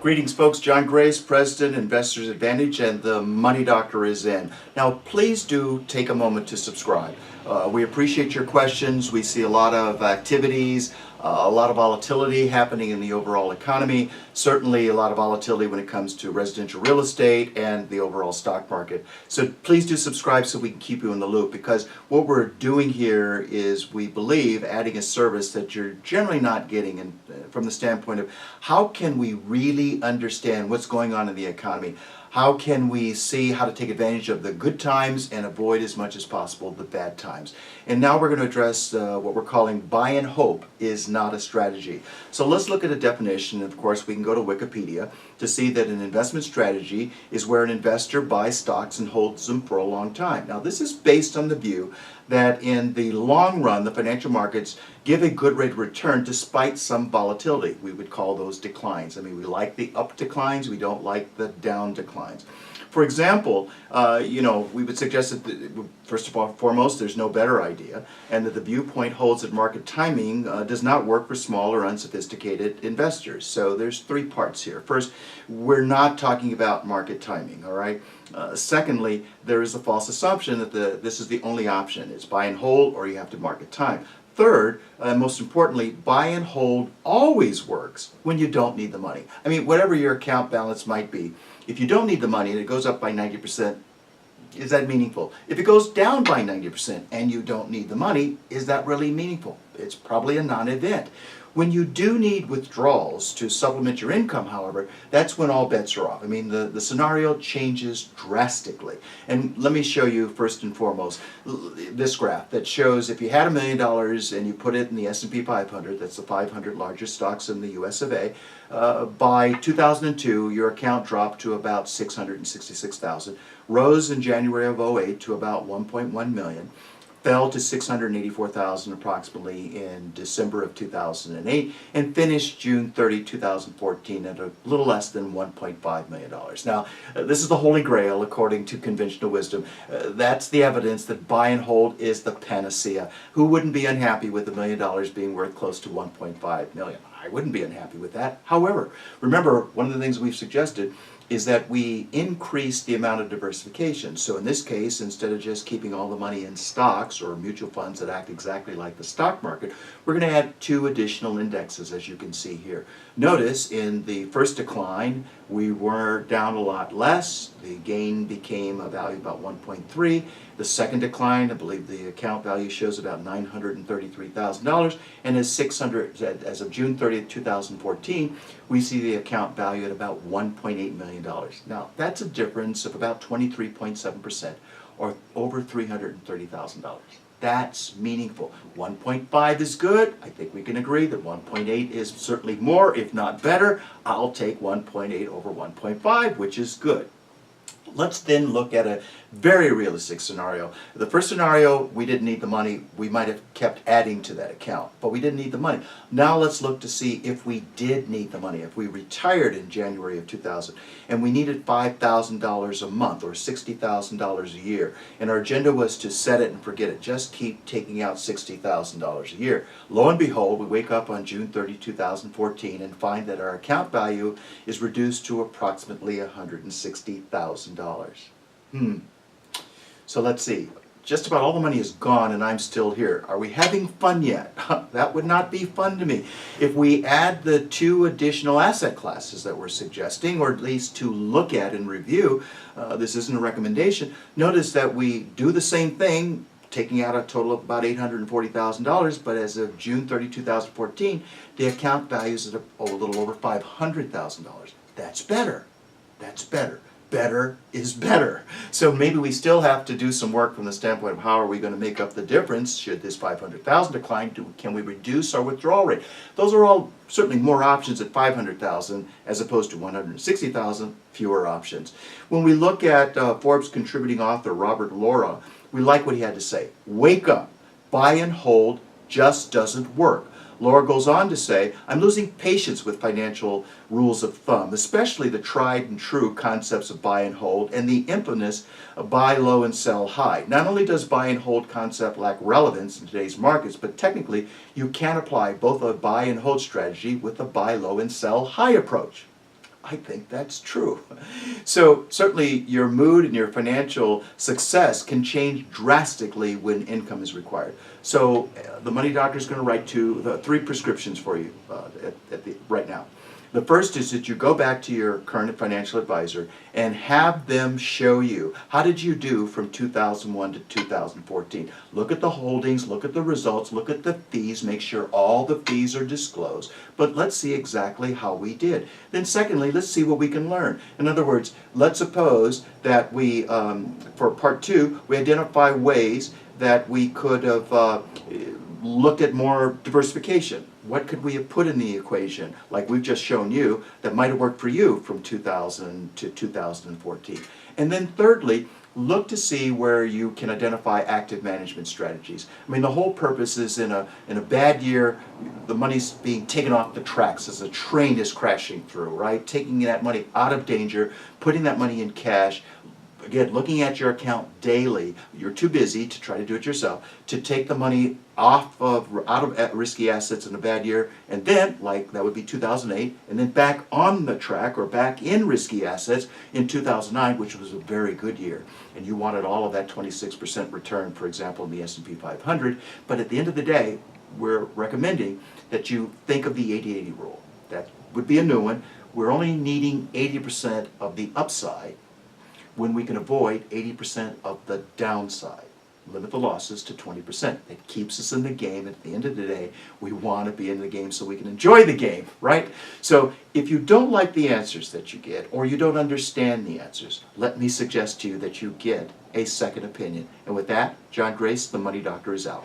Greetings folks, John Grace, President, Investors Advantage, and the Money Doctor is in. Now please do take a moment to subscribe. We appreciate your questions. We see a lot of activities, a lot of volatility happening in the overall economy, certainly a lot of volatility when it comes to residential real estate and the overall stock market. So please do subscribe so we can keep you in the loop, because what we're doing here is, we believe, adding a service that you're generally not getting from the standpoint of how can we really understand what's going on in the economy. How can we see how to take advantage of the good times and avoid as much as possible the bad times? And now we're going to address what we're calling buy and hope is not a strategy. So let's look at a definition. Of course, we can go to Wikipedia to see that an investment strategy is where an investor buys stocks and holds them for a long time. Now this is based on the view that in the long run the financial markets give a good rate of return despite some volatility. We would call those declines. I mean, we like the up declines, we don't like the down declines. For example, we would suggest that, first of all, foremost, there's no better idea, and that the viewpoint holds that market timing does not work for small or unsophisticated investors. So there's three parts here. First, we're not talking about market timing, all right? Secondly, there is a false assumption that this is the only option. It's buy and hold, or you have to market time. Third, most importantly, buy and hold always works when you don't need the money. I mean, whatever your account balance might be, if you don't need the money and it goes up by 90%, is that meaningful? If it goes down by 90% and you don't need the money, is that really meaningful? It's probably a non-event. When you do need withdrawals to supplement your income, however, that's when all bets are off. I mean, the scenario changes drastically. And let me show you first and foremost this graph that shows if you had $1 million and you put it in the S&P 500, that's the 500 largest stocks in the US of A, by 2002 your account dropped to about $666,000, rose in January of 08 to about 1.1 million, fell to $684,000 approximately in December of 2008, and finished June 30, 2014 at a little less than $1.5 million. Now, this is the holy grail according to conventional wisdom. That's the evidence that buy and hold is the panacea. Who wouldn't be unhappy with $1 million being worth close to 1.5 million? I wouldn't be unhappy with that. However, remember, one of the things we've suggested is that we increase the amount of diversification. So in this case, instead of just keeping all the money in stocks or mutual funds that act exactly like the stock market, we're going to add two additional indexes, as you can see here. Notice in the first decline, we were down a lot less. The gain became a value about 1.3. The second decline, I believe the account value shows about $933,000, and as of June 30th, 2014, we see the account value at about $1.8 million. Now, that's a difference of about 23.7%, or over $330,000. That's meaningful. 1.5 is good. I think we can agree that 1.8 is certainly more, if not better. I'll take 1.8 over 1.5, which is good. Let's then look at a very realistic scenario. The first scenario, we didn't need the money. We might have kept adding to that account, but we didn't need the money. Now let's look to see if we did need the money. If we retired in January of 2000 and we needed $5,000 a month or $60,000 a year, and our agenda was to set it and forget it, just keep taking out $60,000 a year. Lo and behold, we wake up on June 30, 2014 and find that our account value is reduced to approximately $160,000. So let's see. Just about all the money is gone and I'm still here. Are we having fun yet? That would not be fun to me. If we add the two additional asset classes that we're suggesting, or at least to look at and review, this isn't a recommendation, notice that we do the same thing, taking out a total of about $840,000, but as of June 30, 2014, the account value is at a little over $500,000. That's better. That's better. Better is better. So maybe we still have to do some work from the standpoint of how are we going to make up the difference should this 500,000 decline. Can we reduce our withdrawal rate? Those are all certainly more options at 500,000 as opposed to 160,000, fewer options. When we look at Forbes contributing author Robert Laura, we like what he had to say. Wake up. Buy and hold just doesn't work. Laura goes on to say, I'm losing patience with financial rules of thumb, especially the tried and true concepts of buy and hold and the infamous buy low and sell high. Not only does buy and hold concept lack relevance in today's markets, but technically you can apply both a buy and hold strategy with a buy low and sell high approach. I think that's true. So certainly your mood and your financial success can change drastically when income is required. So the Money Doctor is going to write the 3 prescriptions for you right now. The first is that you go back to your current financial advisor and have them show you, how did you do from 2001 to 2014? Look at the holdings, look at the results, look at the fees, make sure all the fees are disclosed. But let's see exactly how we did. Then secondly, let's see what we can learn. In other words, let's suppose that we, for part 2, we identify ways that we could have looked at more diversification. What could we have put in the equation, like we've just shown you, that might have worked for you from 2000 to 2014? And then thirdly, look to see where you can identify active management strategies. I mean, the whole purpose is in a bad year, the money's being taken off the tracks as a train is crashing through, right? Taking that money out of danger, putting that money in cash. Again, looking at your account daily. You're too busy to try to do it yourself, to take the money out of risky assets in a bad year, and then, like that would be 2008, and then back on the track or back in risky assets in 2009, which was a very good year. And you wanted all of that 26% return, for example, in the S&P 500. But at the end of the day, we're recommending that you think of the 80-80 rule. That would be a new one. We're only needing 80% of the upside when we can avoid 80% of the downside. Limit the losses to 20%. It keeps us in the game. At the end of the day, we want to be in the game so we can enjoy the game, right? So if you don't like the answers that you get, or you don't understand the answers, let me suggest to you that you get a second opinion. And with that, John Grace, the Money Doctor, is out.